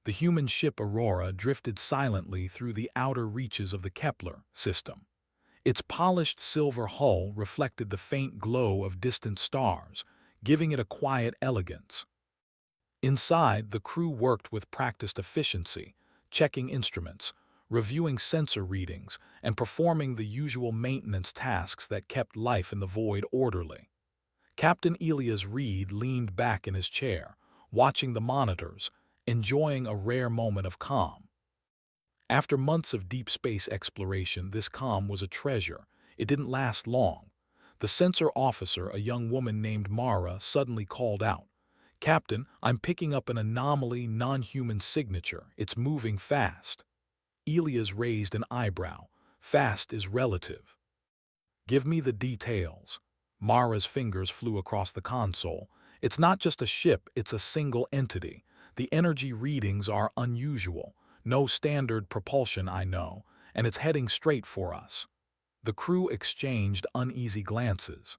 The human ship Aurora drifted silently through the outer reaches of the Kepler system. Its polished silver hull reflected the faint glow of distant stars, giving it a quiet elegance. Inside, the crew worked with practiced efficiency, checking instruments, reviewing sensor readings, and performing the usual maintenance tasks that kept life in the void orderly. Captain Elias Reed leaned back in his chair, watching the monitors, enjoying a rare moment of calm. After months of deep space exploration, this calm was a treasure. It didn't last long. The sensor officer, a young woman named Mara, suddenly called out, "Captain, I'm picking up an anomaly non-human signature. It's moving fast." Elias raised an eyebrow. Fast is relative. "Give me the details." Mara's fingers flew across the console. "It's not just a ship, it's a single entity. The energy readings are unusual. No standard propulsion, I know, and it's heading straight for us." The crew exchanged uneasy glances.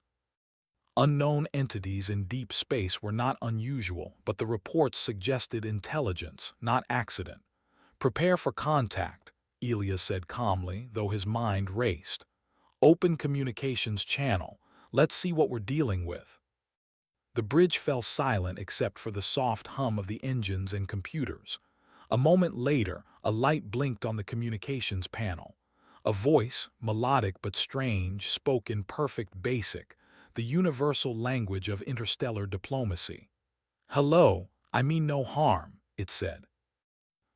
Unknown entities in deep space were not unusual, but the reports suggested intelligence, not accident. "Prepare for contact," Elias said calmly, though his mind raced. "Open communications channel. Let's see what we're dealing with." The bridge fell silent except for the soft hum of the engines and computers. A moment later, a light blinked on the communications panel. A voice, melodic but strange, spoke in perfect basic, the universal language of interstellar diplomacy. "Hello, I mean no harm," it said.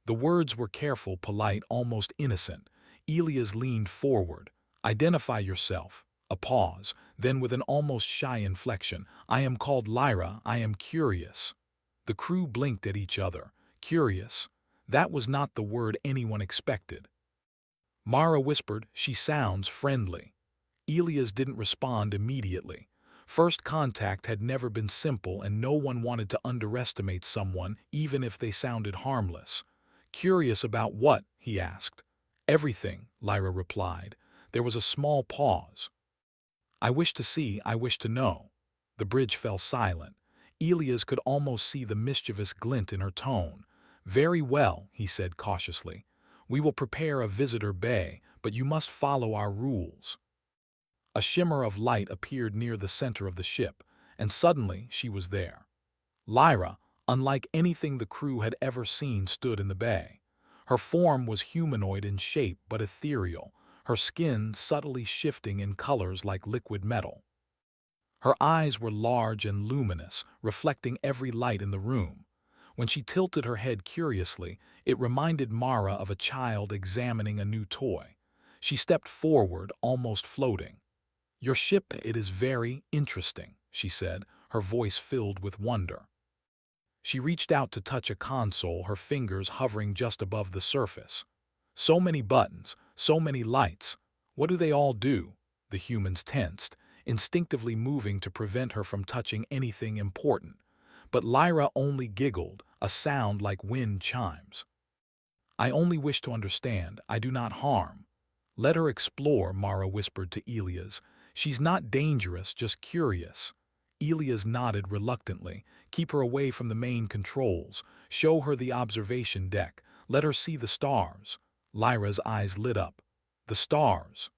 The words were careful, polite, almost innocent. Elias leaned forward. "Identify yourself." A pause, then with an almost shy inflection, "I am called Lyra, I am curious." The crew blinked at each other. Curious? That was not the word anyone expected. Mara whispered, "She sounds friendly." Elias didn't respond immediately. First contact had never been simple, and no one wanted to underestimate someone, even if they sounded harmless. "Curious about what?" he asked. "Everything," Lyra replied. There was a small pause. I wish to know." The bridge fell silent. Elias could almost see the mischievous glint in her tone. "Very well," he said cautiously. "We will prepare a visitor bay, but you must follow our rules." A shimmer of light appeared near the center of the ship, and suddenly she was there. Lyra, unlike anything the crew had ever seen, stood in the bay. Her form was humanoid in shape but ethereal, her skin subtly shifting in colors like liquid metal. Her eyes were large and luminous, reflecting every light in the room. When she tilted her head curiously, it reminded Mara of a child examining a new toy. She stepped forward, almost floating. "Your ship, it is very interesting," she said, her voice filled with wonder. She reached out to touch a console, her fingers hovering just above the surface. "So many buttons, so many lights. What do they all do?" The humans tensed, instinctively moving to prevent her from touching anything important. But Lyra only giggled, a sound like wind chimes. "I only wish to understand, I do not harm." "Let her explore," Mara whispered to Elias. "She's not dangerous, just curious." Elias nodded reluctantly. "Keep her away from the main controls. Show her the observation deck. Let her see the stars." Lyra's eyes lit up. "The stars."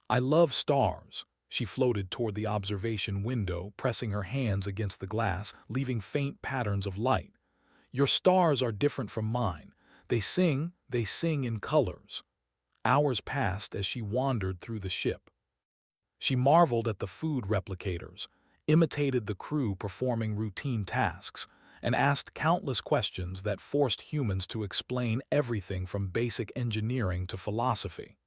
"I love stars." She floated toward the observation window, pressing her hands against the glass, leaving faint patterns of light. "Your stars are different from mine. They sing in colors." Hours passed as she wandered through the ship. She marveled at the food replicators, imitated the crew performing routine tasks, and asked countless questions that forced humans to explain everything from basic engineering to philosophy.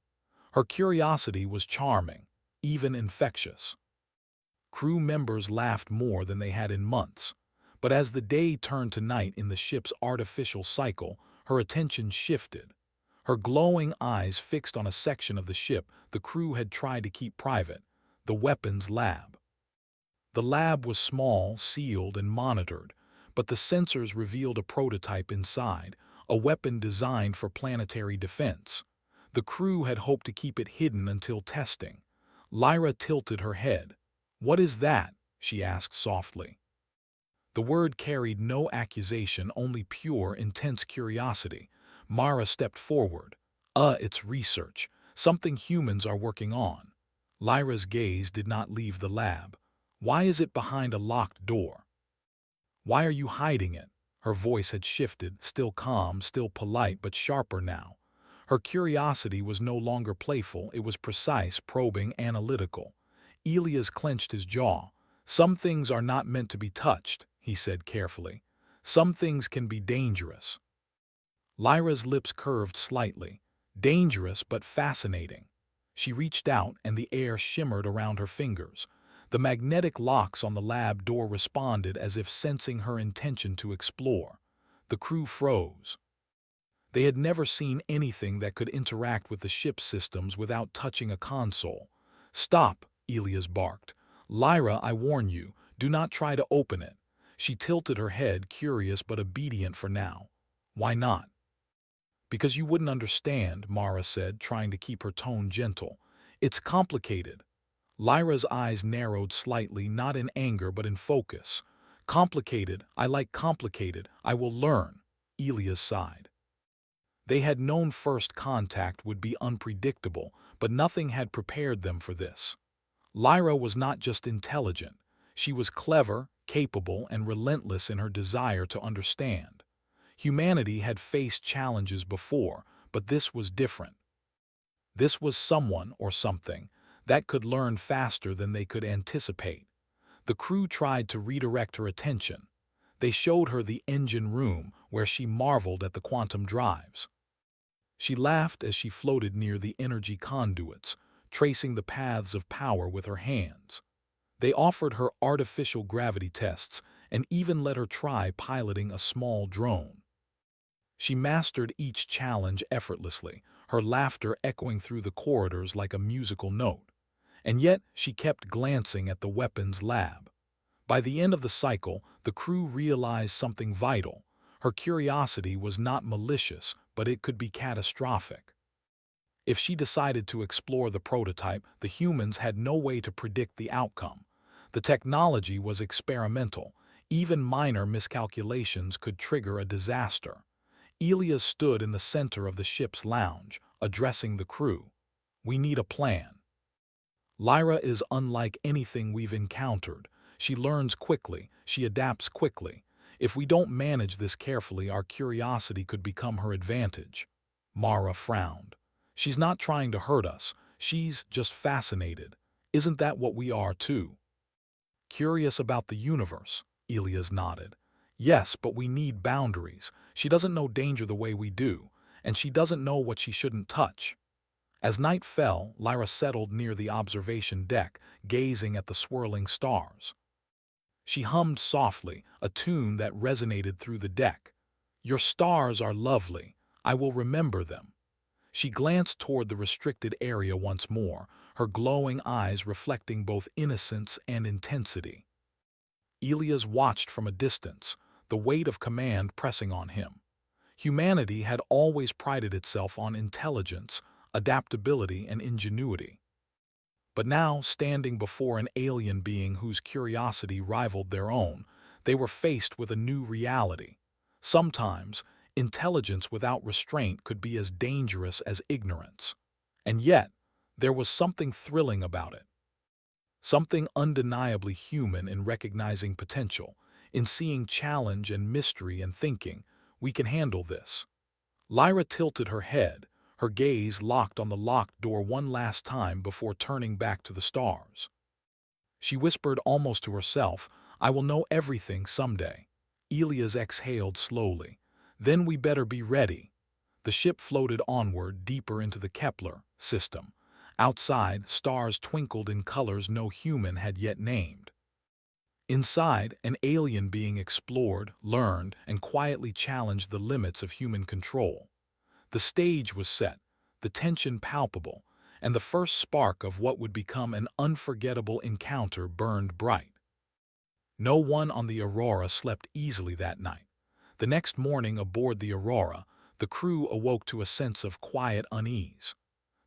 Her curiosity was charming, even infectious. Crew members laughed more than they had in months. But as the day turned to night in the ship's artificial cycle, her attention shifted. Her glowing eyes fixed on a section of the ship the crew had tried to keep private, the weapons lab. The lab was small, sealed, and monitored, but the sensors revealed a prototype inside, a weapon designed for planetary defense. The crew had hoped to keep it hidden until testing. Lyra tilted her head. "What is that?" she asked softly. The word carried no accusation, only pure, intense curiosity. Mara stepped forward. It's research. Something humans are working on. Lyra's gaze did not leave the lab. Why is it behind a locked door? Why are you hiding it? Her voice had shifted, still calm, still polite, but sharper now. Her curiosity was no longer playful, it was precise, probing, analytical. Elias clenched his jaw. Some things are not meant to be touched, he said carefully. Some things can be dangerous. Lyra's lips curved slightly. Dangerous but fascinating. She reached out and the air shimmered around her fingers. The magnetic locks on the lab door responded as if sensing her intention to explore. The crew froze. They had never seen anything that could interact with the ship's systems without touching a console. "Stop," Elias barked. "Lyra, I warn you, do not try to open it." She tilted her head, curious but obedient for now. "Why not?" "Because you wouldn't understand," Mara said, trying to keep her tone gentle. "It's complicated." Lyra's eyes narrowed slightly, not in anger but in focus. "Complicated, I like complicated, I will learn," Elias sighed. They had known first contact would be unpredictable, but nothing had prepared them for this. Lyra was not just intelligent, she was clever, capable, and relentless in her desire to understand. Humanity had faced challenges before, but this was different. This was someone or something that could learn faster than they could anticipate. The crew tried to redirect her attention. They showed her the engine room where she marveled at the quantum drives. She laughed as she floated near the energy conduits, tracing the paths of power with her hands. They offered her artificial gravity tests and even let her try piloting a small drone. She mastered each challenge effortlessly, her laughter echoing through the corridors like a musical note. And yet she kept glancing at the weapons lab. By the end of the cycle, the crew realized something vital. Her curiosity was not malicious, but it could be catastrophic. If she decided to explore the prototype, the humans had no way to predict the outcome. The technology was experimental. Even minor miscalculations could trigger a disaster. Elias stood in the center of the ship's lounge, addressing the crew. "We need a plan. Lyra is unlike anything we've encountered. She learns quickly, she adapts quickly. If we don't manage this carefully, our curiosity could become her advantage." Mara frowned. "She's not trying to hurt us, she's just fascinated. Isn't that what we are too?" "Curious about the universe," Elias nodded. "Yes, but we need boundaries. She doesn't know danger the way we do, and she doesn't know what she shouldn't touch." As night fell, Lyra settled near the observation deck, gazing at the swirling stars. She hummed softly, a tune that resonated through the deck. "Your stars are lovely. I will remember them." She glanced toward the restricted area once more, her glowing eyes reflecting both innocence and intensity. Elias watched from a distance, the weight of command pressing on him. Humanity had always prided itself on intelligence, adaptability, and ingenuity. But now, standing before an alien being whose curiosity rivaled their own, they were faced with a new reality. Sometimes, intelligence without restraint could be as dangerous as ignorance. And yet, there was something thrilling about it. Something undeniably human in recognizing potential, in seeing challenge and mystery and thinking, "We can handle this." Lyra tilted her head, her gaze locked on the locked door one last time before turning back to the stars. She whispered almost to herself, "I will know everything someday." Elias exhaled slowly. "Then we better be ready." The ship floated onward, deeper into the Kepler system. Outside, stars twinkled in colors no human had yet named. Inside, an alien being explored, learned, and quietly challenged the limits of human control. The stage was set, the tension palpable, and the first spark of what would become an unforgettable encounter burned bright. No one on the Aurora slept easily that night. The next morning aboard the Aurora, the crew awoke to a sense of quiet unease.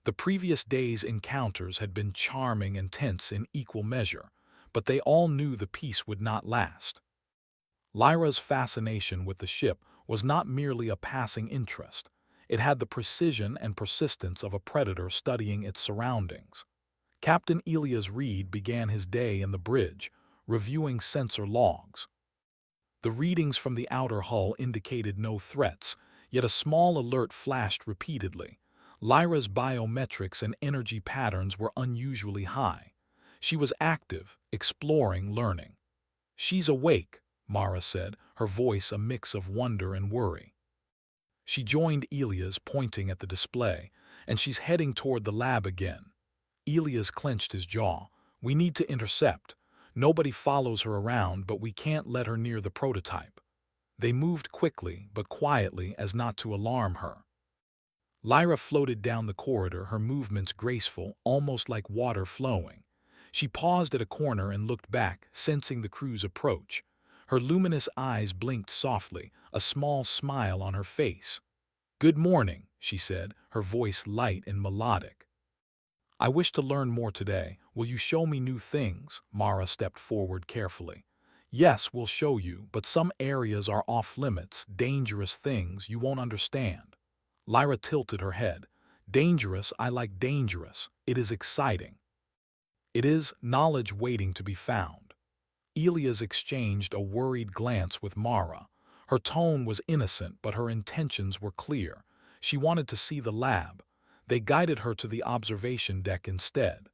The previous day's encounters had been charming and tense in equal measure, but they all knew the peace would not last. Lyra's fascination with the ship was not merely a passing interest. It had the precision and persistence of a predator studying its surroundings. Captain Elias Reed began his day in the bridge, reviewing sensor logs. The readings from the outer hull indicated no threats, yet a small alert flashed repeatedly. Lyra's biometrics and energy patterns were unusually high. She was active, exploring, learning. "She's awake," Mara said, her voice a mix of wonder and worry. She joined Elias, pointing at the display, and she's heading toward the lab again. Elias clenched his jaw. "We need to intercept. Nobody follows her around, but we can't let her near the prototype." They moved quickly, but quietly as not to alarm her. Lyra floated down the corridor, her movements graceful, almost like water flowing. She paused at a corner and looked back, sensing the crew's approach. Her luminous eyes blinked softly, a small smile on her face. "Good morning," she said, her voice light and melodic. "I wish to learn more today. Will you show me new things?" Mara stepped forward carefully. "Yes, we'll show you, but some areas are off-limits, dangerous things you won't understand." Lyra tilted her head. "Dangerous, I like dangerous. It is exciting. It is knowledge waiting to be found." Elias exchanged a worried glance with Mara. Her tone was innocent, but her intentions were clear. She wanted to see the lab. They guided her to the observation deck instead.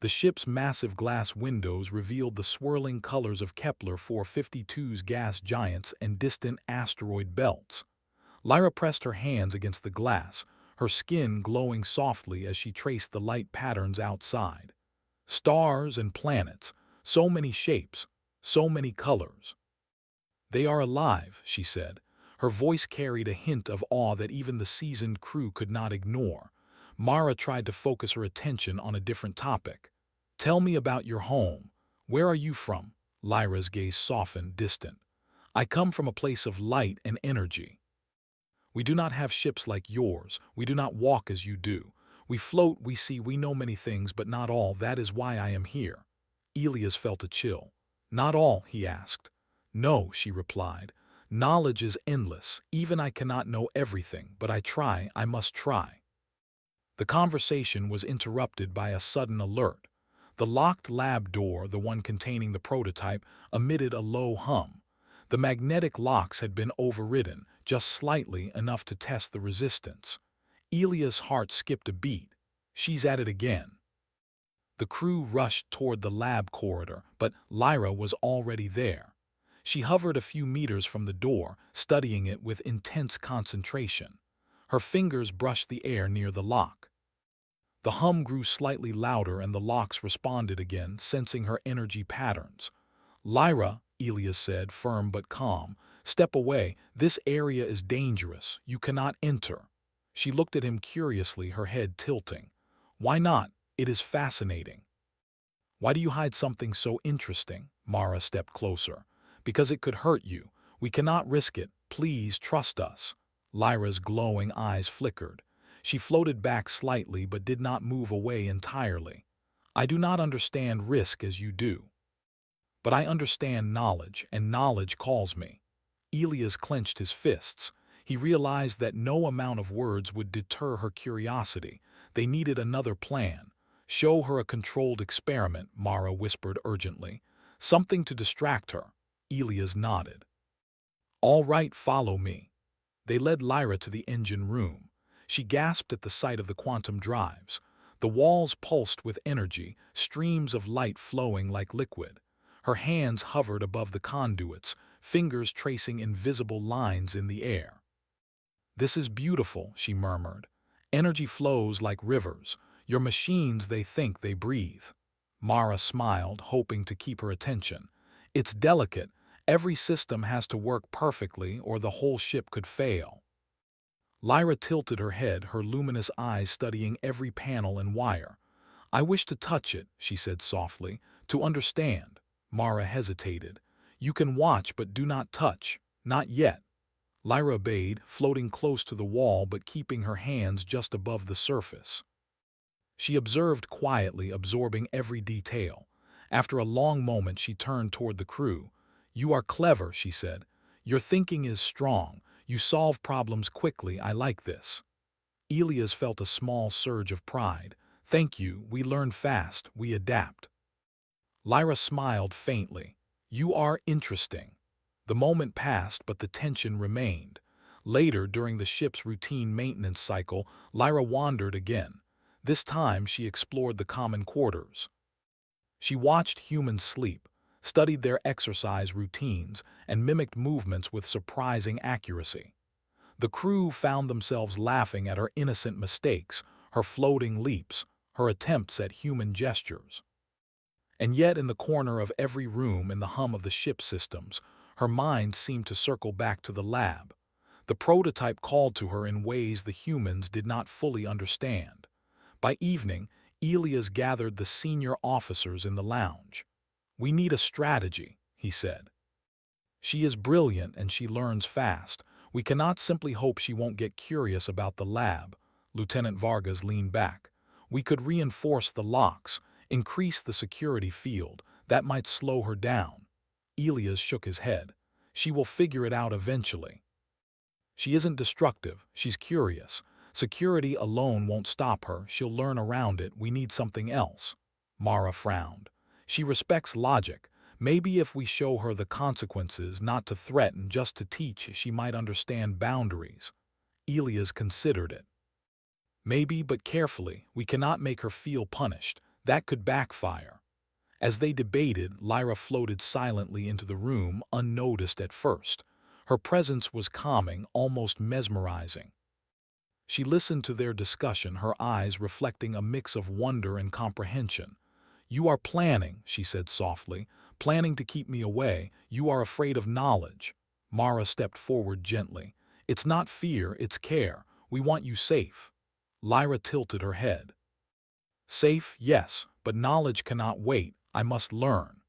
The ship's massive glass windows revealed the swirling colors of Kepler 452's gas giants and distant asteroid belts. Lyra pressed her hands against the glass, her skin glowing softly as she traced the light patterns outside. Stars and planets, so many shapes, so many colors. "They are alive," she said. Her voice carried a hint of awe that even the seasoned crew could not ignore. Mara tried to focus her attention on a different topic. "Tell me about your home. Where are you from?" Lyra's gaze softened, distant. "I come from a place of light and energy. We do not have ships like yours. We do not walk as you do. We float, we see, we know many things, but not all. That is why I am here." Elias felt a chill. "Not all?" he asked. "No," she replied. "Knowledge is endless. Even I cannot know everything, but I try, I must try." The conversation was interrupted by a sudden alert. The locked lab door, the one containing the prototype, emitted a low hum. The magnetic locks had been overridden, just slightly, enough to test the resistance. Elias' heart skipped a beat. "She's at it again." The crew rushed toward the lab corridor, but Lyra was already there. She hovered a few meters from the door, studying it with intense concentration. Her fingers brushed the air near the lock. The hum grew slightly louder and the locks responded again, sensing her energy patterns. "Lyra," Elias said, firm but calm, "step away. This area is dangerous. You cannot enter." She looked at him curiously, her head tilting. "Why not? It is fascinating." "Why do you hide something so interesting?" Mara stepped closer. "Because it could hurt you. We cannot risk it. Please trust us." Lyra's glowing eyes flickered. She floated back slightly but did not move away entirely. "I do not understand risk as you do. But I understand knowledge, and knowledge calls me." Elias clenched his fists. He realized that no amount of words would deter her curiosity. They needed another plan. "Show her a controlled experiment," Mara whispered urgently. "Something to distract her." Elias nodded. "All right, follow me." They led Lyra to the engine room. She gasped at the sight of the quantum drives. The walls pulsed with energy, streams of light flowing like liquid. Her hands hovered above the conduits, fingers tracing invisible lines in the air. "This is beautiful," she murmured. "Energy flows like rivers. Your machines, they think, they breathe." Mara smiled, hoping to keep her attention. "It's delicate. Every system has to work perfectly or the whole ship could fail." Lyra tilted her head, her luminous eyes studying every panel and wire. "I wish to touch it," she said softly, "to understand." Mara hesitated. "You can watch but do not touch. Not yet." Lyra obeyed, floating close to the wall but keeping her hands just above the surface. She observed quietly, absorbing every detail. After a long moment she turned toward the crew. "You are clever," she said. "Your thinking is strong. You solve problems quickly. I like this." Elias felt a small surge of pride. "Thank you. We learn fast. We adapt." Lyra smiled faintly. "You are interesting." The moment passed, but the tension remained. Later, during the ship's routine maintenance cycle, Lyra wandered again. This time she explored the common quarters. She watched humans sleep, studied their exercise routines, and mimicked movements with surprising accuracy. The crew found themselves laughing at her innocent mistakes, her floating leaps, her attempts at human gestures. And yet, in the corner of every room in the hum of the ship's systems, her mind seemed to circle back to the lab. The prototype called to her in ways the humans did not fully understand. By evening, Elias gathered the senior officers in the lounge. "We need a strategy," he said. "She is brilliant and she learns fast. We cannot simply hope she won't get curious about the lab." Lieutenant Vargas leaned back. "We could reinforce the locks, increase the security field. That might slow her down." Elias shook his head. "She will figure it out eventually. She isn't destructive, she's curious. Security alone won't stop her, she'll learn around it. We need something else." Mara frowned. "She respects logic. Maybe if we show her the consequences, not to threaten, just to teach, she might understand boundaries." Elias considered it. "Maybe, but carefully. We cannot make her feel punished. That could backfire." As they debated, Lyra floated silently into the room, unnoticed at first. Her presence was calming, almost mesmerizing. She listened to their discussion, her eyes reflecting a mix of wonder and comprehension. "You are planning," she said softly, "planning to keep me away. You are afraid of knowledge." Mara stepped forward gently. "It's not fear, it's care. We want you safe." Lyra tilted her head. "Safe, yes, but knowledge cannot wait. I must learn."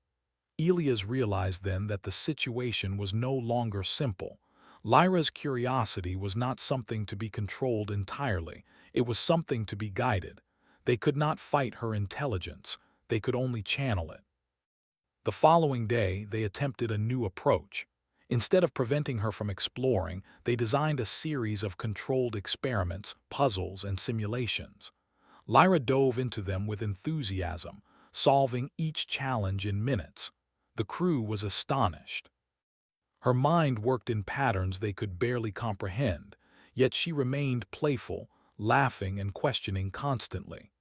Elias realized then that the situation was no longer simple. Lyra's curiosity was not something to be controlled entirely, it was something to be guided. They could not fight her intelligence, they could only channel it. The following day, they attempted a new approach. Instead of preventing her from exploring, they designed a series of controlled experiments, puzzles, and simulations. Lyra dove into them with enthusiasm, solving each challenge in minutes. The crew was astonished. Her mind worked in patterns they could barely comprehend, yet she remained playful, laughing and questioning constantly.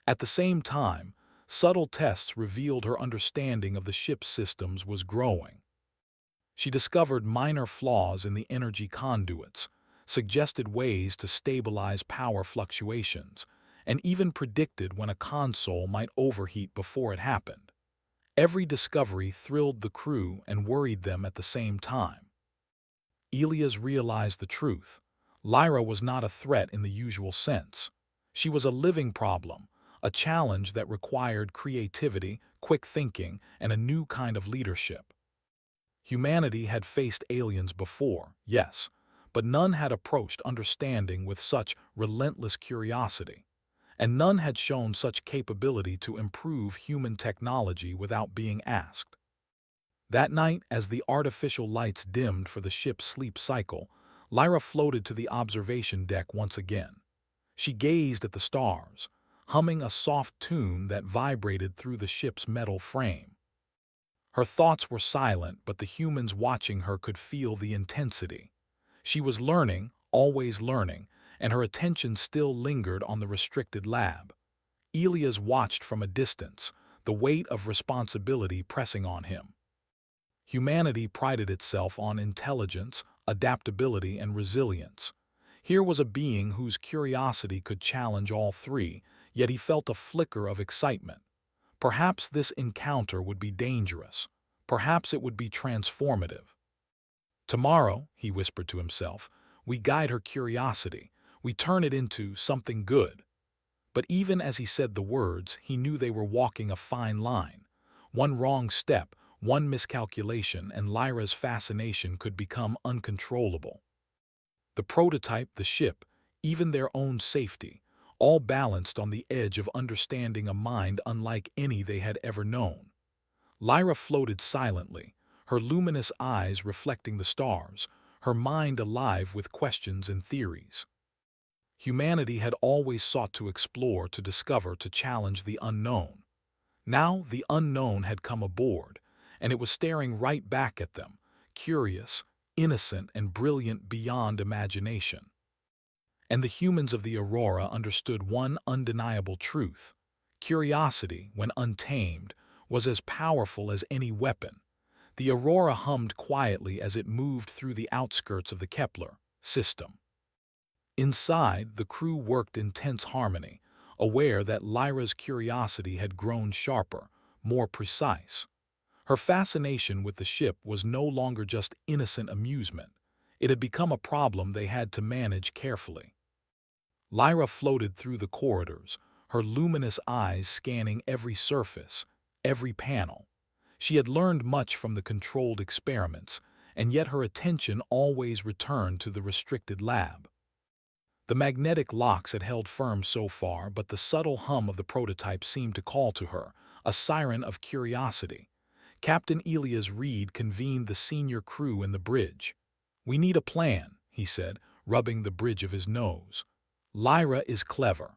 At the same time, subtle tests revealed her understanding of the ship's systems was growing. She discovered minor flaws in the energy conduits, suggested ways to stabilize power fluctuations, and even predicted when a console might overheat before it happened. Every discovery thrilled the crew and worried them at the same time. Elias realized the truth. Lyra was not a threat in the usual sense. She was a living problem, a challenge that required creativity, quick thinking, and a new kind of leadership. Humanity had faced aliens before, yes, but none had approached understanding with such relentless curiosity. And none had shown such capability to improve human technology without being asked. That night, as the artificial lights dimmed for the ship's sleep cycle, Lyra floated to the observation deck once again. She gazed at the stars, humming a soft tune that vibrated through the ship's metal frame. Her thoughts were silent, but the humans watching her could feel the intensity. She was learning, always learning, and her attention still lingered on the restricted lab. Elias watched from a distance, the weight of responsibility pressing on him. Humanity prided itself on intelligence, adaptability, and resilience. Here was a being whose curiosity could challenge all three, yet he felt a flicker of excitement. Perhaps this encounter would be dangerous. Perhaps it would be transformative. "Tomorrow," he whispered to himself, "we guide her curiosity. We turn it into something good." But even as he said the words, he knew they were walking a fine line. One wrong step, one miscalculation, and Lyra's fascination could become uncontrollable. The prototype, the ship, even their own safety, all balanced on the edge of understanding a mind unlike any they had ever known. Lyra floated silently, her luminous eyes reflecting the stars, her mind alive with questions and theories. Humanity had always sought to explore, to discover, to challenge the unknown. Now the unknown had come aboard, and it was staring right back at them, curious, innocent, and brilliant beyond imagination. And the humans of the Aurora understood one undeniable truth. Curiosity, when untamed, was as powerful as any weapon. The Aurora hummed quietly as it moved through the outskirts of the Kepler system. Inside, the crew worked in tense harmony, aware that Lyra's curiosity had grown sharper, more precise. Her fascination with the ship was no longer just innocent amusement. It had become a problem they had to manage carefully. Lyra floated through the corridors, her luminous eyes scanning every surface, every panel. She had learned much from the controlled experiments, and yet her attention always returned to the restricted lab. The magnetic locks had held firm so far, but the subtle hum of the prototype seemed to call to her, a siren of curiosity. Captain Elias Reed convened the senior crew in the bridge. "We need a plan," he said, rubbing the bridge of his nose. "Lyra is clever.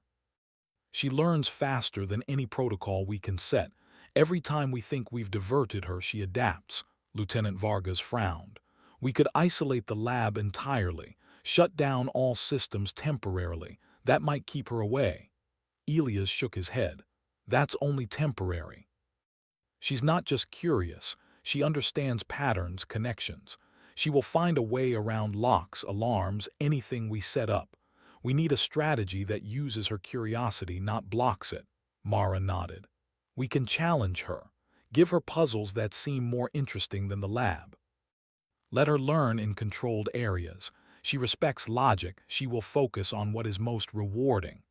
She learns faster than any protocol we can set. Every time we think we've diverted her, she adapts." Lieutenant Vargas frowned. "We could isolate the lab entirely, shut down all systems temporarily. That might keep her away." Elias shook his head. "That's only temporary. She's not just curious, she understands patterns, connections. She will find a way around locks, alarms, anything we set up. We need a strategy that uses her curiosity, not blocks it." Mara nodded. "We can challenge her. Give her puzzles that seem more interesting than the lab. Let her learn in controlled areas. She respects logic, she will focus on what is most rewarding."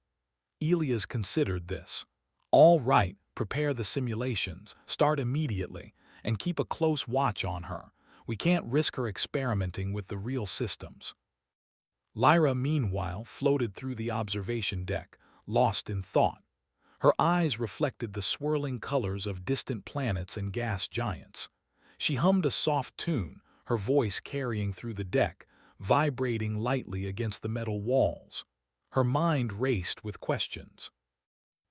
Elias considered this. "All right, prepare the simulations, start immediately, and keep a close watch on her. We can't risk her experimenting with the real systems." Lyra, meanwhile, floated through the observation deck, lost in thought. Her eyes reflected the swirling colors of distant planets and gas giants. She hummed a soft tune, her voice carrying through the deck, vibrating lightly against the metal walls. Her mind raced with questions.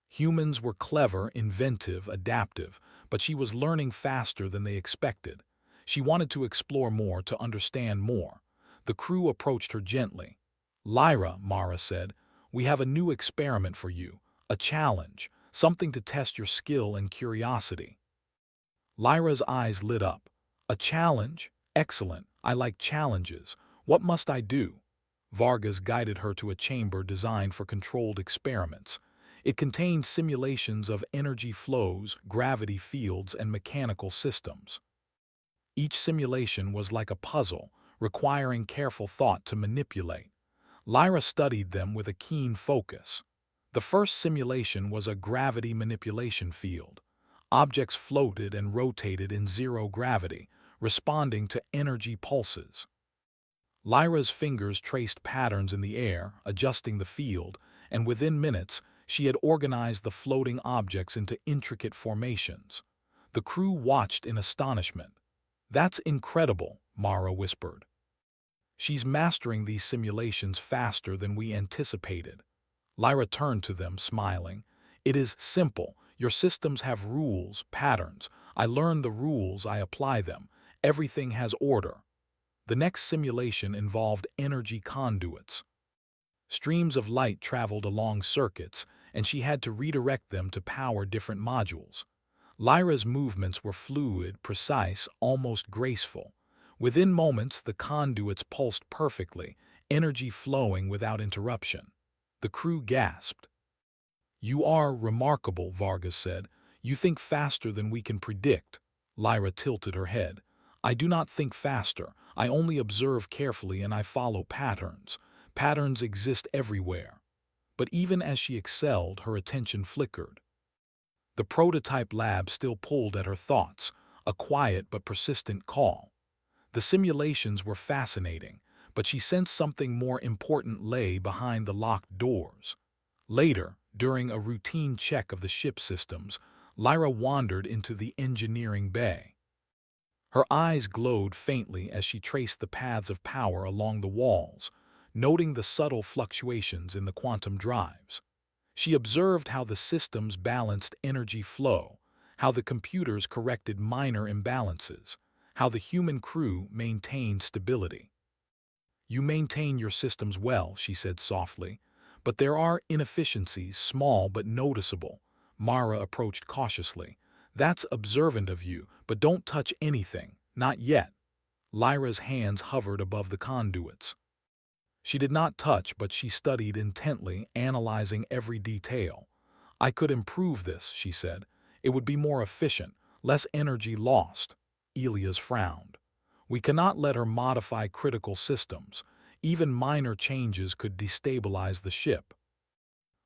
Humans were clever, inventive, adaptive, but she was learning faster than they expected. She wanted to explore more, to understand more. The crew approached her gently. "Lyra," Mara said, "we have a new experiment for you, a challenge, something to test your skill and curiosity." Lyra's eyes lit up. "A challenge? Excellent. I like challenges. What must I do?" Vargas guided her to a chamber designed for controlled experiments. It contained simulations of energy flows, gravity fields, and mechanical systems. Each simulation was like a puzzle, requiring careful thought to manipulate. Lyra studied them with a keen focus. The first simulation was a gravity manipulation field. Objects floated and rotated in zero gravity, responding to energy pulses. Lyra's fingers traced patterns in the air, adjusting the field, and within minutes, she had organized the floating objects into intricate formations. The crew watched in astonishment. "That's incredible," Mara whispered. "She's mastering these simulations faster than we anticipated." Lyra turned to them, smiling. "It is simple. Your systems have rules, patterns. I learn the rules, I apply them. Everything has order." The next simulation involved energy conduits. Streams of light traveled along circuits, and she had to redirect them to power different modules. Lyra's movements were fluid, precise, almost graceful. Within moments, the conduits pulsed perfectly, energy flowing without interruption. The crew gasped. "You are remarkable," Vargas said. "You think faster than we can predict." Lyra tilted her head. "I do not think faster. I only observe carefully and I follow patterns. Patterns exist everywhere." But even as she excelled, her attention flickered. The prototype lab still pulled at her thoughts, a quiet but persistent call. The simulations were fascinating, but she sensed something more important lay behind the locked doors. Later, during a routine check of the ship systems, Lyra wandered into the engineering bay. Her eyes glowed faintly as she traced the paths of power along the walls, noting the subtle fluctuations in the quantum drives. She observed how the systems balanced energy flow, how the computers corrected minor imbalances, how the human crew maintained stability. "You maintain your systems well," she said softly, "but there are inefficiencies, small but noticeable." Mara approached cautiously. "That's observant of you, but don't touch anything. Not yet." Lyra's hands hovered above the conduits. She did not touch, but she studied intently, analyzing every detail. "I could improve this," she said. "It would be more efficient, less energy lost." Elias frowned. "We cannot let her modify critical systems. Even minor changes could destabilize the ship."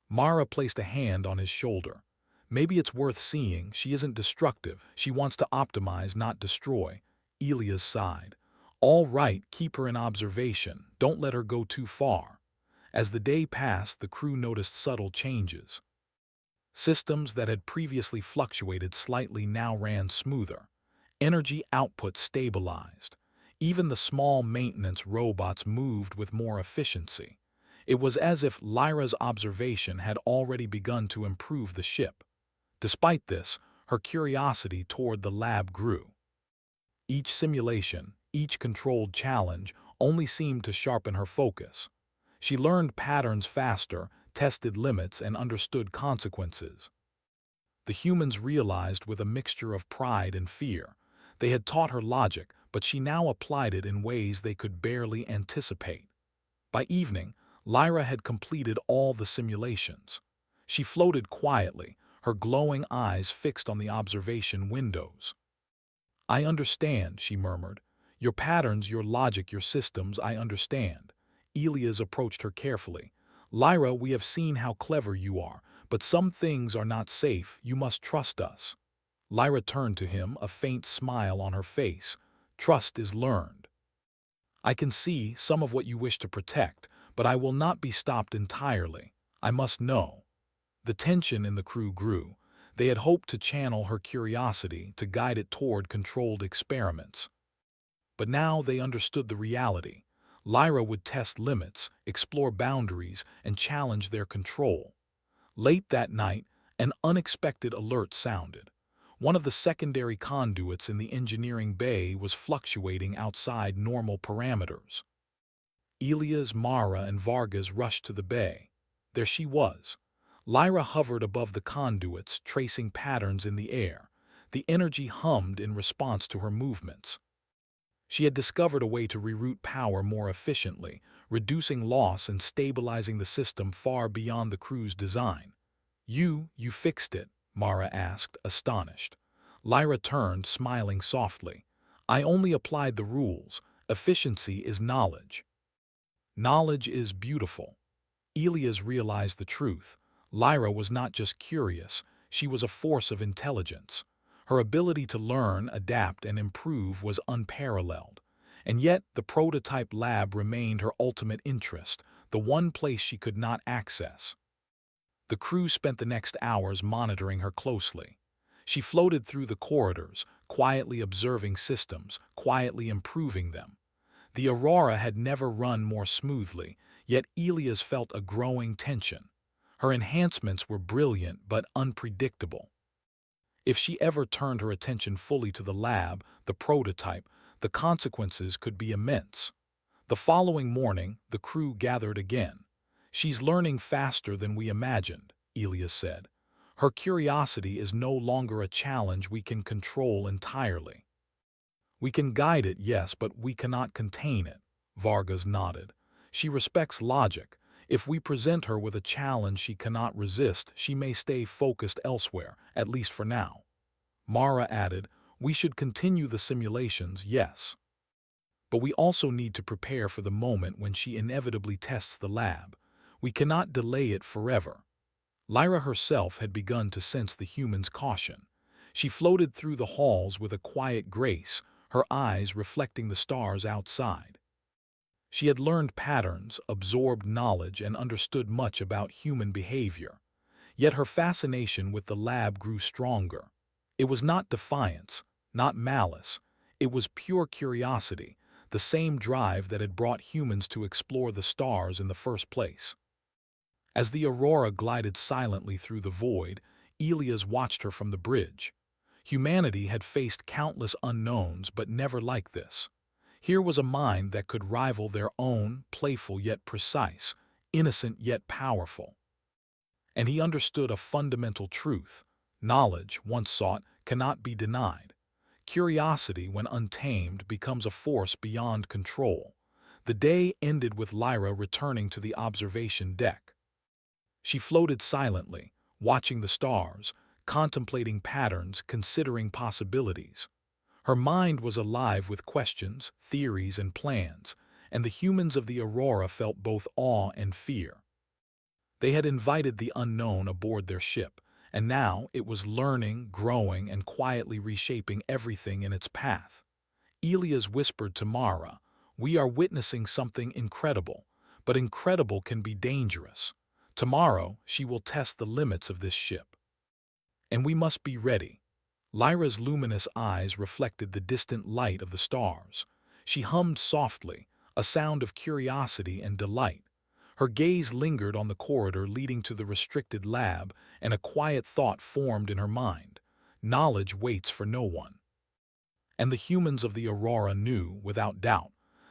Mara placed a hand on his shoulder. "Maybe it's worth seeing. She isn't destructive. She wants to optimize, not destroy." Elias sighed. "All right, keep her in observation. Don't let her go too far." As the day passed, the crew noticed subtle changes. Systems that had previously fluctuated slightly now ran smoother. Energy output stabilized. Even the small maintenance robots moved with more efficiency. It was as if Lyra's observation had already begun to improve the ship. Despite this, her curiosity toward the lab grew. Each simulation, each controlled challenge, only seemed to sharpen her focus. She learned patterns faster, tested limits, and understood consequences. The humans realized with a mixture of pride and fear. They had taught her logic, but she now applied it in ways they could barely anticipate. By evening, Lyra had completed all the simulations. She floated quietly, her glowing eyes fixed on the observation windows. "I understand," she murmured. "Your patterns, your logic, your systems, I understand." Elias approached her carefully. "Lyra, we have seen how clever you are, but some things are not safe. You must trust us." Lyra turned to him, a faint smile on her face. "Trust is learned. I can see some of what you wish to protect, but I will not be stopped entirely. I must know." The tension in the crew grew. They had hoped to channel her curiosity, to guide it toward controlled experiments. But now they understood the reality. Lyra would test limits, explore boundaries, and challenge their control. Late that night, an unexpected alert sounded. One of the secondary conduits in the engineering bay was fluctuating outside normal parameters. Elias, Mara, and Vargas rushed to the bay. There she was. Lyra hovered above the conduits, tracing patterns in the air. The energy hummed in response to her movements. She had discovered a way to reroute power more efficiently, reducing loss and stabilizing the system far beyond the crew's design. You fixed it?" Mara asked, astonished. Lyra turned, smiling softly. "I only applied the rules. Efficiency is knowledge. Knowledge is beautiful." Elias realized the truth. Lyra was not just curious, she was a force of intelligence. Her ability to learn, adapt, and improve was unparalleled. And yet, the prototype lab remained her ultimate interest, the one place she could not access. The crew spent the next hours monitoring her closely. She floated through the corridors, quietly observing systems, quietly improving them. The Aurora had never run more smoothly, yet Elias felt a growing tension. Her enhancements were brilliant but unpredictable. If she ever turned her attention fully to the lab, the prototype, the consequences could be immense. The following morning, the crew gathered again. "She's learning faster than we imagined," Elias said. "Her curiosity is no longer a challenge we can control entirely." "We can guide it, yes, but we cannot contain it," Vargas nodded. "She respects logic. If we present her with a challenge she cannot resist, she may stay focused elsewhere, at least for now." Mara added, "We should continue the simulations, yes. But we also need to prepare for the moment when she inevitably tests the lab. We cannot delay it forever." Lyra herself had begun to sense the human's caution. She floated through the halls with a quiet grace, her eyes reflecting the stars outside. She had learned patterns, absorbed knowledge, and understood much about human behavior. Yet her fascination with the lab grew stronger. It was not defiance, not malice. It was pure curiosity, the same drive that had brought humans to explore the stars in the first place. As the Aurora glided silently through the void, Elias watched her from the bridge. Humanity had faced countless unknowns, but never like this. Here was a mind that could rival their own, playful yet precise, innocent yet powerful. And he understood a fundamental truth. Knowledge, once sought, cannot be denied. Curiosity, when untamed, becomes a force beyond control. The day ended with Lyra returning to the observation deck. She floated silently, watching the stars, contemplating patterns, considering possibilities. Her mind was alive with questions, theories, and plans, and the humans of the Aurora felt both awe and fear. They had invited the unknown aboard their ship, and now it was learning, growing, and quietly reshaping everything in its path. Elias whispered to Mara, "We are witnessing something incredible, but incredible can be dangerous. Tomorrow she will test the limits of this ship. And we must be ready." Lyra's luminous eyes reflected the distant light of the stars. She hummed softly, a sound of curiosity and delight. Her gaze lingered on the corridor leading to the restricted lab, and a quiet thought formed in her mind. Knowledge waits for no one. And the humans of the Aurora knew, without doubt,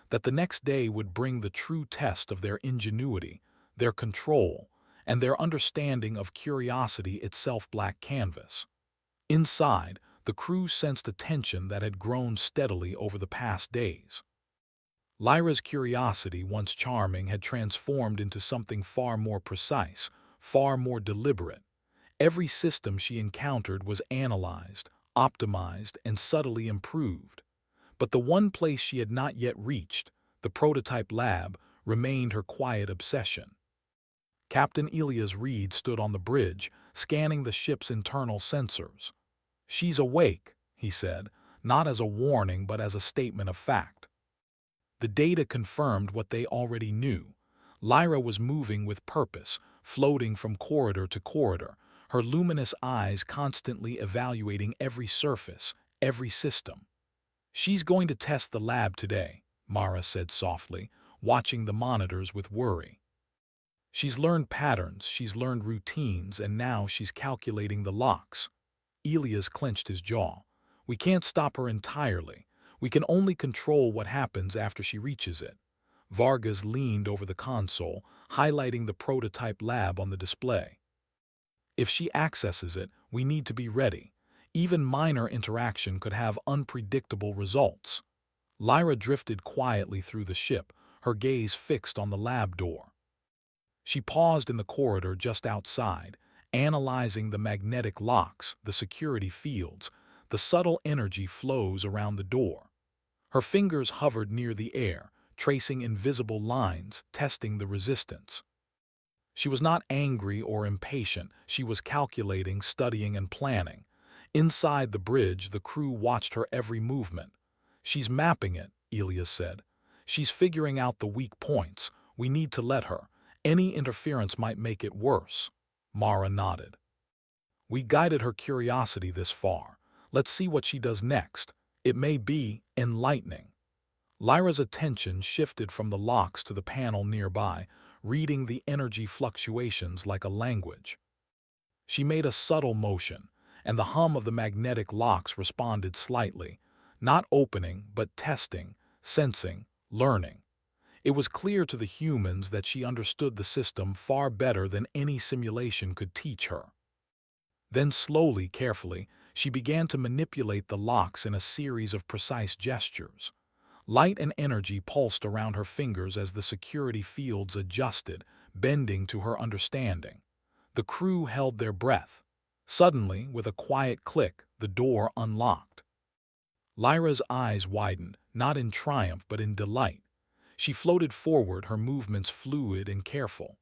that the next day would bring the true test of their ingenuity, their control, and their understanding of curiosity itself. Black canvas. Inside, the crew sensed a tension that had grown steadily over the past days. Lyra's curiosity, once charming, had transformed into something far more precise, far more deliberate. Every system she encountered was analyzed, optimized, and subtly improved. But the one place she had not yet reached, the prototype lab, remained her quiet obsession. Captain Elias Reed stood on the bridge, scanning the ship's internal sensors. "She's awake," he said, not as a warning but as a statement of fact. The data confirmed what they already knew. Lyra was moving with purpose, floating from corridor to corridor, her luminous eyes constantly evaluating every surface, every system. "She's going to test the lab today," Mara said softly, watching the monitors with worry. "She's learned patterns, she's learned routines, and now she's calculating the locks." Elias clenched his jaw. "We can't stop her entirely. We can only control what happens after she reaches it." Vargas leaned over the console, highlighting the prototype lab on the display. "If she accesses it, we need to be ready. Even minor interaction could have unpredictable results." Lyra drifted quietly through the ship, her gaze fixed on the lab door. She paused in the corridor just outside, analyzing the magnetic locks, the security fields, the subtle energy flows around the door. Her fingers hovered near the air, tracing invisible lines, testing the resistance. She was not angry or impatient, she was calculating, studying, and planning. Inside the bridge, the crew watched her every movement. "She's mapping it," Elias said. "She's figuring out the weak points. We need to let her. Any interference might make it worse." Mara nodded. "We guided her curiosity this far. Let's see what she does next. It may be enlightening." Lyra's attention shifted from the locks to the panel nearby, reading the energy fluctuations like a language. She made a subtle motion, and the hum of the magnetic locks responded slightly, not opening, but testing, sensing, learning. It was clear to the humans that she understood the system far better than any simulation could teach her. Then slowly, carefully, she began to manipulate the locks in a series of precise gestures. Light and energy pulsed around her fingers as the security fields adjusted, bending to her understanding. The crew held their breath. Suddenly, with a quiet click, the door unlocked. Lyra's eyes widened, not in triumph but in delight. She floated forward, her movements fluid and careful.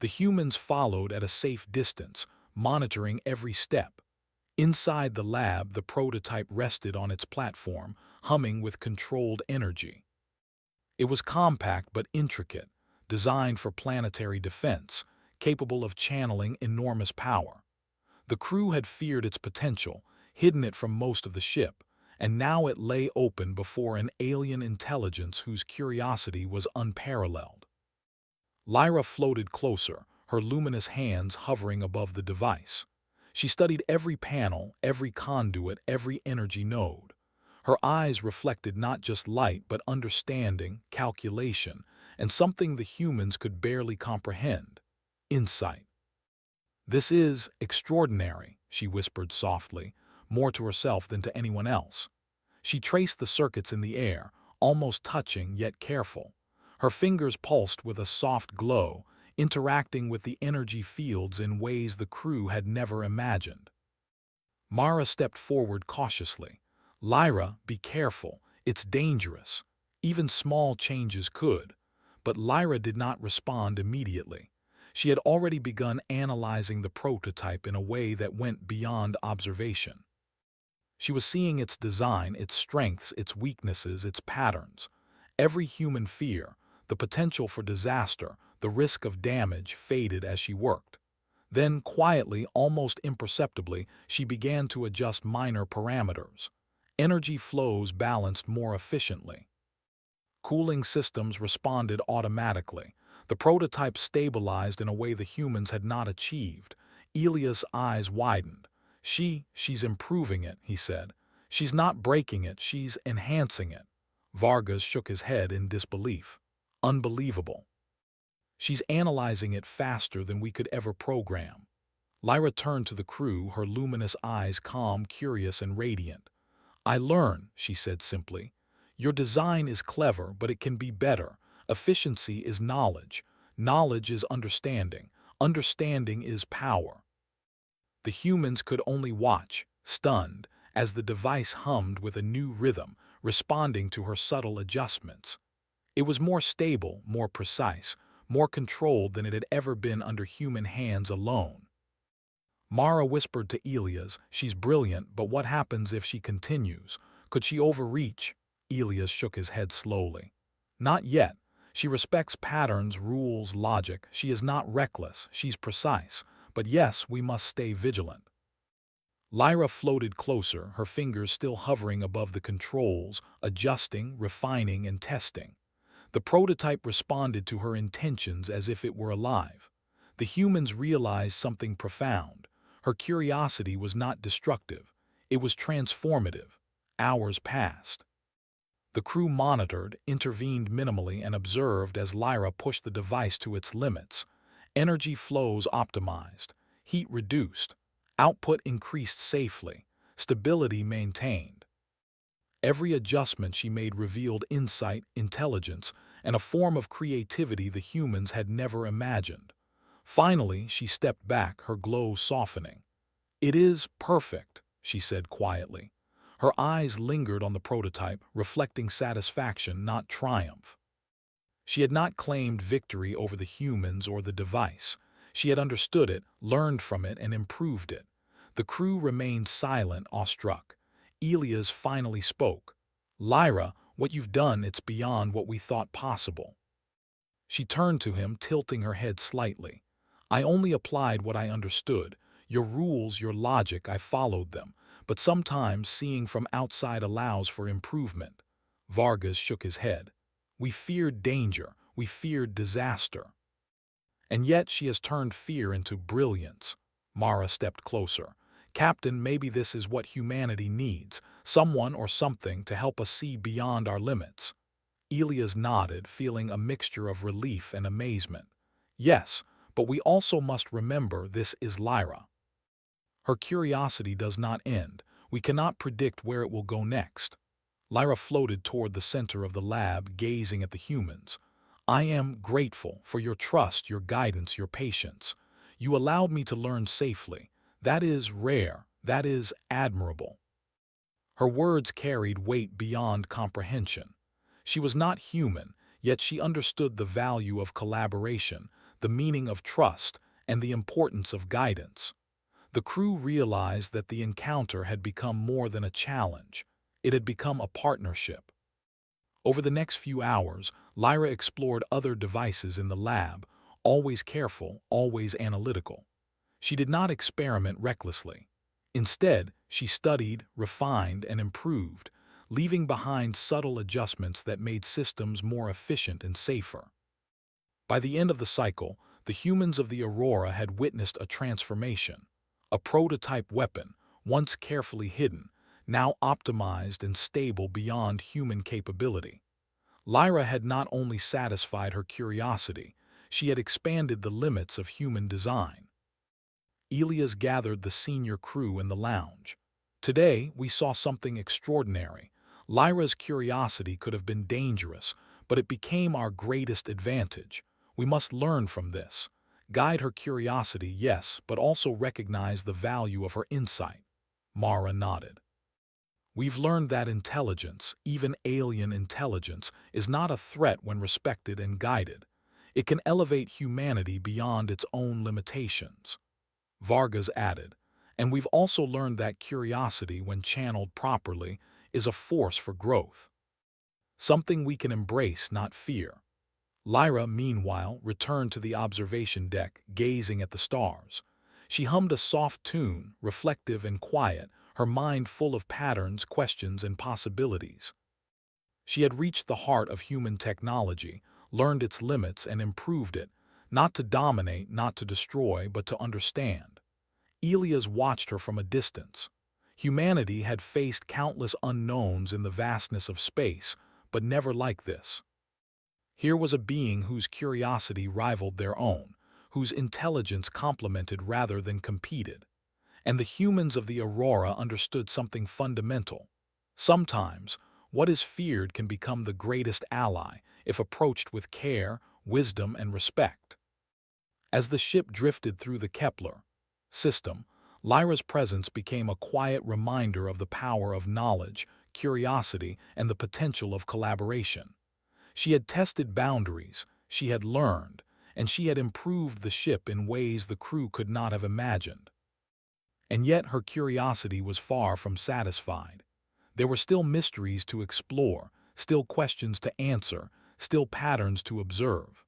The humans followed at a safe distance, monitoring every step. Inside the lab, the prototype rested on its platform, humming with controlled energy. It was compact but intricate, designed for planetary defense, capable of channeling enormous power. The crew had feared its potential, hidden it from most of the ship, and now it lay open before an alien intelligence whose curiosity was unparalleled. Lyra floated closer, her luminous hands hovering above the device. She studied every panel, every conduit, every energy node. Her eyes reflected not just light but understanding, calculation, and something the humans could barely comprehend: insight. "This is extraordinary," she whispered softly, more to herself than to anyone else. She traced the circuits in the air, almost touching yet careful. Her fingers pulsed with a soft glow, interacting with the energy fields in ways the crew had never imagined. Mara stepped forward cautiously. "Lyra, be careful. It's dangerous." Even small changes could. But Lyra did not respond immediately. She had already begun analyzing the prototype in a way that went beyond observation. She was seeing its design, its strengths, its weaknesses, its patterns. Every human fear, the potential for disaster, the risk of damage faded as she worked. Then, quietly, almost imperceptibly, she began to adjust minor parameters. Energy flows balanced more efficiently. Cooling systems responded automatically. The prototype stabilized in a way the humans had not achieved. Elia's eyes widened. She's improving it," he said. "She's not breaking it, she's enhancing it." Vargas shook his head in disbelief. "Unbelievable. She's analyzing it faster than we could ever program." Lyra turned to the crew, her luminous eyes calm, curious, and radiant. "I learn," she said simply. "Your design is clever, but it can be better. Efficiency is knowledge. Knowledge is understanding. Understanding is power." The humans could only watch, stunned, as the device hummed with a new rhythm, responding to her subtle adjustments. It was more stable, more precise, more controlled than it had ever been under human hands alone. Mara whispered to Elias, "She's brilliant, but what happens if she continues? Could she overreach?" Elias shook his head slowly. "Not yet. She respects patterns, rules, logic. She is not reckless, she's precise. But yes, we must stay vigilant." Lyra floated closer, her fingers still hovering above the controls, adjusting, refining, and testing. The prototype responded to her intentions as if it were alive. The humans realized something profound. Her curiosity was not destructive. It was transformative. Hours passed. The crew monitored, intervened minimally, and observed as Lyra pushed the device to its limits. Energy flows optimized, heat reduced, output increased safely, stability maintained. Every adjustment she made revealed insight, intelligence, and a form of creativity the humans had never imagined. Finally, she stepped back, her glow softening. "It is perfect," she said quietly. Her eyes lingered on the prototype, reflecting satisfaction, not triumph. She had not claimed victory over the humans or the device. She had understood it, learned from it, and improved it. The crew remained silent, awestruck. Elias finally spoke. "Lyra, what you've done, it's beyond what we thought possible." She turned to him, tilting her head slightly. "I only applied what I understood. Your rules, your logic, I followed them. But sometimes seeing from outside allows for improvement." Vargas shook his head. "We feared danger. We feared disaster. And yet she has turned fear into brilliance." Mara stepped closer. "Captain, maybe this is what humanity needs. Someone or something to help us see beyond our limits." Elias nodded, feeling a mixture of relief and amazement. "Yes, but we also must remember this is Lyra. Her curiosity does not end. We cannot predict where it will go next." Lyra floated toward the center of the lab, gazing at the humans. "I am grateful for your trust, your guidance, your patience. You allowed me to learn safely. That is rare. That is admirable." Her words carried weight beyond comprehension. She was not human, yet she understood the value of collaboration, the meaning of trust, and the importance of guidance. The crew realized that the encounter had become more than a challenge. It had become a partnership. Over the next few hours, Lyra explored other devices in the lab, always careful, always analytical. She did not experiment recklessly. Instead, she studied, refined, and improved, leaving behind subtle adjustments that made systems more efficient and safer. By the end of the cycle, the humans of the Aurora had witnessed a transformation. A prototype weapon, once carefully hidden, now optimized and stable beyond human capability. Lyra had not only satisfied her curiosity, she had expanded the limits of human design. Elias gathered the senior crew in the lounge. Today, we saw something extraordinary. Lyra's curiosity could have been dangerous, but it became our greatest advantage. We must learn from this. Guide her curiosity, yes, but also recognize the value of her insight. Mara nodded. We've learned that intelligence, even alien intelligence, is not a threat when respected and guided. It can elevate humanity beyond its own limitations. Vargas added, and we've also learned that curiosity, when channeled properly, is a force for growth. Something we can embrace, not fear. Lyra, meanwhile, returned to the observation deck, gazing at the stars. She hummed a soft tune, reflective and quiet, her mind full of patterns, questions, and possibilities. She had reached the heart of human technology, learned its limits and improved it, not to dominate, not to destroy, but to understand. Elias watched her from a distance. Humanity had faced countless unknowns in the vastness of space, but never like this. Here was a being whose curiosity rivaled their own, whose intelligence complemented rather than competed. And the humans of the Aurora understood something fundamental. Sometimes, what is feared can become the greatest ally if approached with care, wisdom, and respect. As the ship drifted through the Kepler system, Lyra's presence became a quiet reminder of the power of knowledge, curiosity, and the potential of collaboration. She had tested boundaries, she had learned, and she had improved the ship in ways the crew could not have imagined. And yet her curiosity was far from satisfied. There were still mysteries to explore, still questions to answer, still patterns to observe.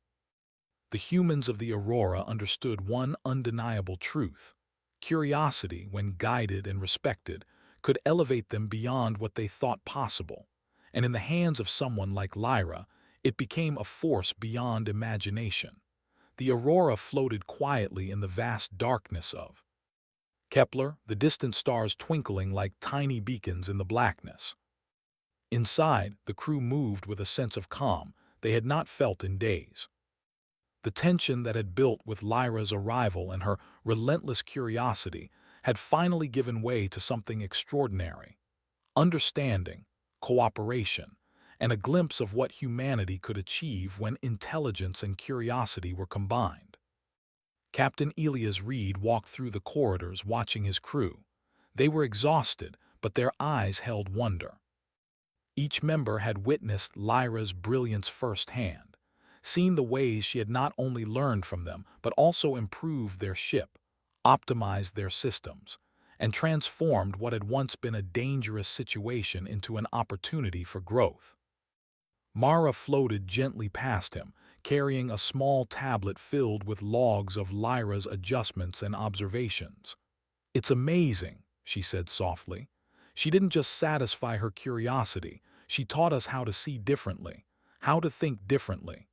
The humans of the Aurora understood one undeniable truth. Curiosity, when guided and respected, could elevate them beyond what they thought possible. And in the hands of someone like Lyra, it became a force beyond imagination. The Aurora floated quietly in the vast darkness of Kepler, the distant stars twinkling like tiny beacons in the blackness. Inside, the crew moved with a sense of calm they had not felt in days. The tension that had built with Lyra's arrival and her relentless curiosity had finally given way to something extraordinary. Understanding, cooperation, and a glimpse of what humanity could achieve when intelligence and curiosity were combined. Captain Elias Reed walked through the corridors watching his crew. They were exhausted, but their eyes held wonder. Each member had witnessed Lyra's brilliance firsthand, seen the ways she had not only learned from them, but also improved their ship, optimized their systems, and transformed what had once been a dangerous situation into an opportunity for growth. Mara floated gently past him, carrying a small tablet filled with logs of Lyra's adjustments and observations. "It's amazing," she said softly. "She didn't just satisfy her curiosity, she taught us how to see differently, how to think differently.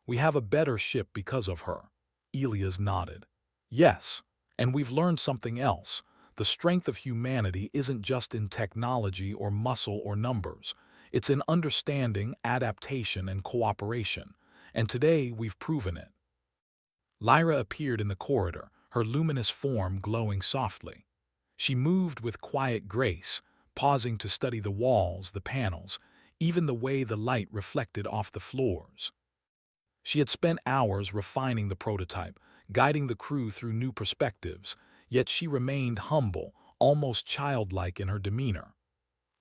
We have a better ship because of her." Elias nodded. "Yes, and we've learned something else. The strength of humanity isn't just in technology or muscle or numbers. It's in understanding, adaptation, and cooperation. And today we've proven it." Lyra appeared in the corridor, her luminous form glowing softly. She moved with quiet grace, pausing to study the walls, the panels, even the way the light reflected off the floors. She had spent hours refining the prototype, guiding the crew through new perspectives, yet she remained humble, almost childlike in her demeanor.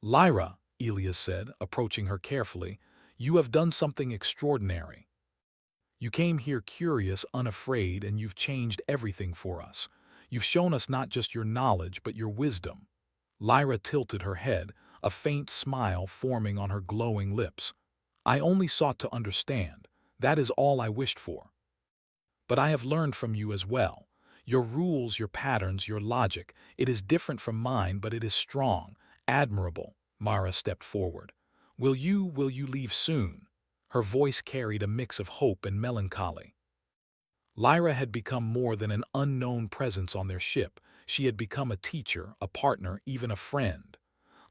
"Lyra," Elias said, approaching her carefully, "you have done something extraordinary. You came here curious, unafraid, and you've changed everything for us. You've shown us not just your knowledge, but your wisdom." Lyra tilted her head, a faint smile forming on her glowing lips. "I only sought to understand. That is all I wished for. But I have learned from you as well. Your rules, your patterns, your logic, it is different from mine, but it is strong, admirable. Mara stepped forward. Will you leave soon? Her voice carried a mix of hope and melancholy. Lyra had become more than an unknown presence on their ship. She had become a teacher, a partner, even a friend.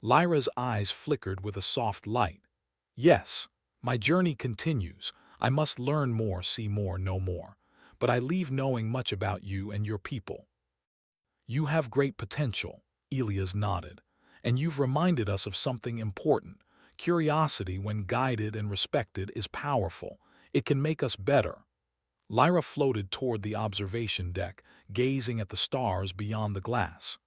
Lyra's eyes flickered with a soft light. Yes, my journey continues. I must learn more, see more, know more. But I leave knowing much about you and your people. You have great potential, Elias nodded, and you've reminded us of something important. Curiosity, when guided and respected, is powerful. It can make us better. Lyra floated toward the observation deck, gazing at the stars beyond the glass.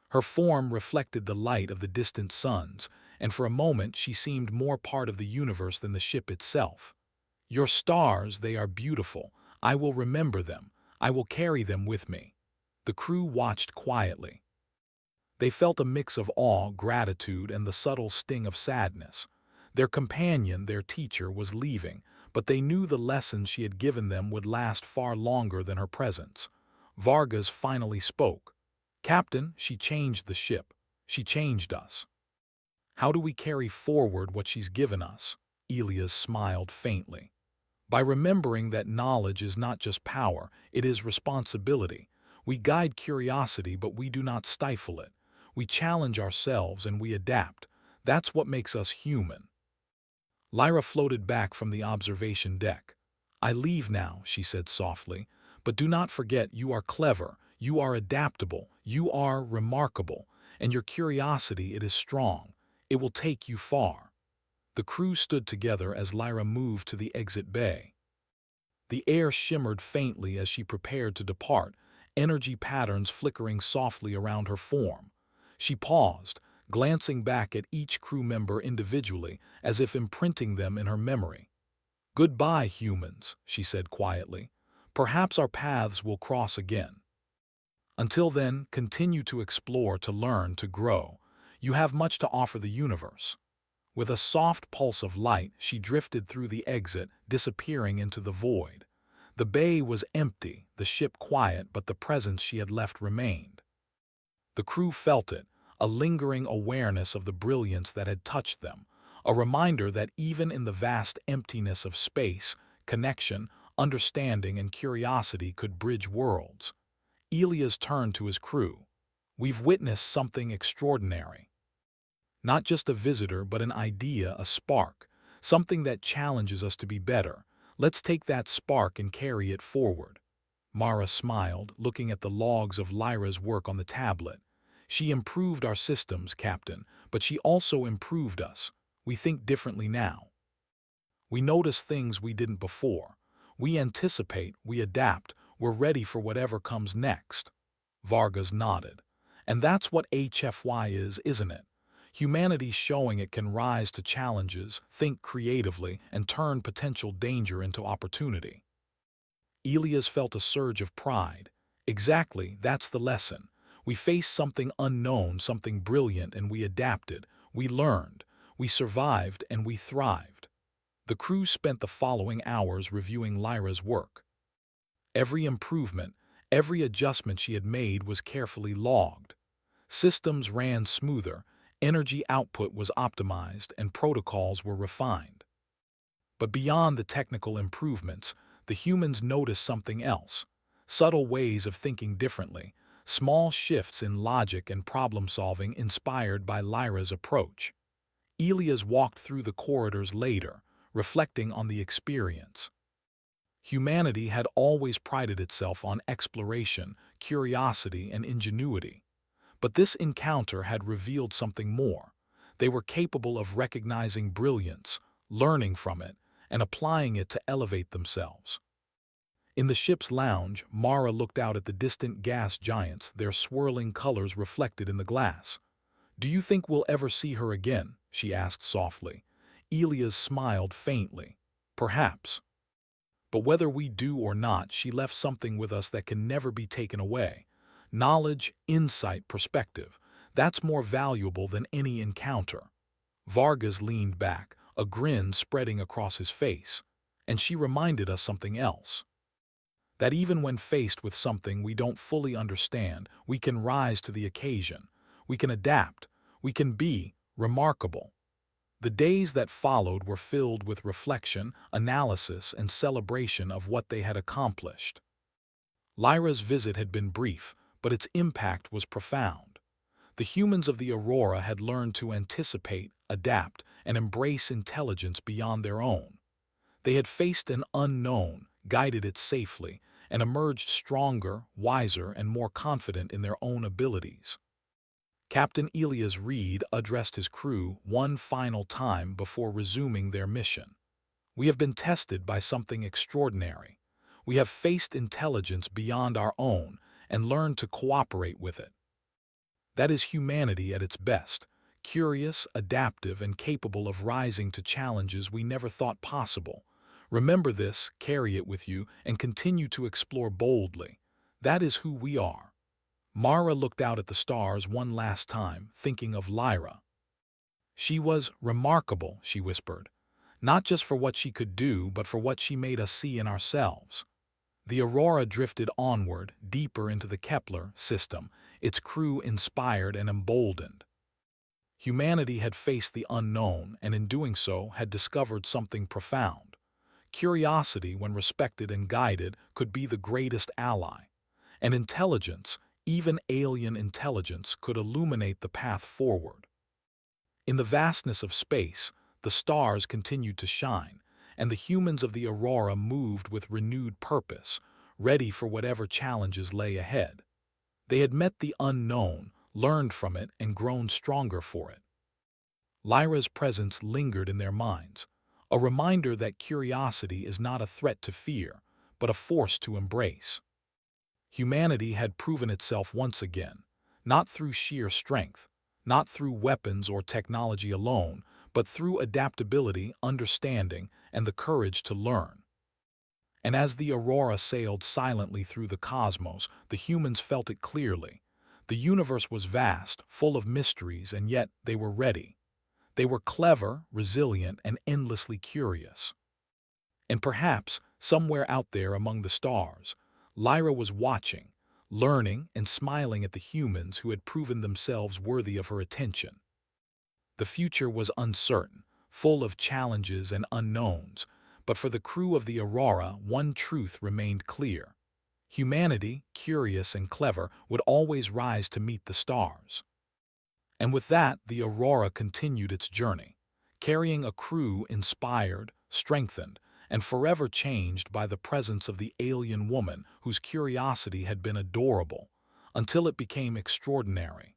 Her form reflected the light of the distant suns, and for a moment she seemed more part of the universe than the ship itself. Your stars, they are beautiful. I will remember them. I will carry them with me. The crew watched quietly. They felt a mix of awe, gratitude, and the subtle sting of sadness. Their companion, their teacher, was leaving, but they knew the lessons she had given them would last far longer than her presence. Vargas finally spoke. Captain, she changed the ship. She changed us. How do we carry forward what she's given us? Elias smiled faintly. By remembering that knowledge is not just power, it is responsibility. We guide curiosity, but we do not stifle it. We challenge ourselves and we adapt. That's what makes us human. Lyra floated back from the observation deck. I leave now, she said softly, but do not forget you are clever, you are adaptable, you are remarkable, and your curiosity, it is strong. It will take you far. The crew stood together as Lyra moved to the exit bay. The air shimmered faintly as she prepared to depart, energy patterns flickering softly around her form. She paused, glancing back at each crew member individually, as if imprinting them in her memory. Goodbye, humans, she said quietly. Perhaps our paths will cross again. Until then, continue to explore, to learn, to grow. You have much to offer the universe. With a soft pulse of light, she drifted through the exit, disappearing into the void. The bay was empty, the ship quiet, but the presence she had left remained. The crew felt it, a lingering awareness of the brilliance that had touched them, a reminder that even in the vast emptiness of space, connection, understanding, and curiosity could bridge worlds. Elias turned to his crew. We've witnessed something extraordinary. Not just a visitor, but an idea, a spark, something that challenges us to be better. Let's take that spark and carry it forward. Mara smiled, looking at the logs of Lyra's work on the tablet. She improved our systems, Captain, but she also improved us. We think differently now. We notice things we didn't before. We anticipate, we adapt, we're ready for whatever comes next. Vargas nodded. And that's what HFY is, isn't it? Humanity showing it can rise to challenges, think creatively, and turn potential danger into opportunity. Elias felt a surge of pride. Exactly, that's the lesson. We faced something unknown, something brilliant, and we adapted. We learned. We survived, and we thrived. The crew spent the following hours reviewing Lyra's work. Every improvement, every adjustment she had made was carefully logged. Systems ran smoother, energy output was optimized, and protocols were refined. But beyond the technical improvements, the humans noticed something else. Subtle ways of thinking differently, small shifts in logic and problem-solving inspired by Lyra's approach. Elias walked through the corridors later, reflecting on the experience. Humanity had always prided itself on exploration, curiosity, and ingenuity. But this encounter had revealed something more. They were capable of recognizing brilliance, learning from it, and applying it to elevate themselves. In the ship's lounge, Mara looked out at the distant gas giants, their swirling colors reflected in the glass. "Do you think we'll ever see her again?" she asked softly. Elias smiled faintly. "Perhaps. But whether we do or not, she left something with us that can never be taken away. Knowledge, insight, perspective. That's more valuable than any encounter." Vargas leaned back, a grin spreading across his face. "And she reminded us something else. That even when faced with something we don't fully understand, we can rise to the occasion. We can adapt. We can be remarkable. The days that followed were filled with reflection, analysis, and celebration of what they had accomplished. Lyra's visit had been brief, but its impact was profound. The humans of the Aurora had learned to anticipate, adapt, and embrace intelligence beyond their own. They had faced an unknown, guided it safely, and emerged stronger, wiser, and more confident in their own abilities. Captain Elias Reed addressed his crew one final time before resuming their mission. We have been tested by something extraordinary. We have faced intelligence beyond our own and learned to cooperate with it. That is humanity at its best, curious, adaptive, and capable of rising to challenges we never thought possible. Remember this, carry it with you, and continue to explore boldly. That is who we are. Mara looked out at the stars one last time, thinking of Lyra. She was remarkable, she whispered, not just for what she could do, but for what she made us see in ourselves. The Aurora drifted onward, deeper into the Kepler system, its crew inspired and emboldened. Humanity had faced the unknown, and in doing so had discovered something profound. Curiosity, when respected and guided, could be the greatest ally. And intelligence, even alien intelligence, could illuminate the path forward. In the vastness of space, the stars continued to shine, and the humans of the Aurora moved with renewed purpose, ready for whatever challenges lay ahead. They had met the unknown, learned from it, and grown stronger for it. Lyra's presence lingered in their minds, a reminder that curiosity is not a threat to fear, but a force to embrace. Humanity had proven itself once again, not through sheer strength, not through weapons or technology alone, but through adaptability, understanding, and the courage to learn. And as the Aurora sailed silently through the cosmos, the humans felt it clearly. The universe was vast, full of mysteries, and yet they were ready. They were clever, resilient, and endlessly curious. And perhaps, somewhere out there among the stars, Lyra was watching, learning, and smiling at the humans who had proven themselves worthy of her attention. The future was uncertain, full of challenges and unknowns, but for the crew of the Aurora, one truth remained clear. Humanity, curious and clever, would always rise to meet the stars. And with that, the Aurora continued its journey, carrying a crew inspired, strengthened, and forever changed by the presence of the alien woman whose curiosity had been adorable, until it became extraordinary.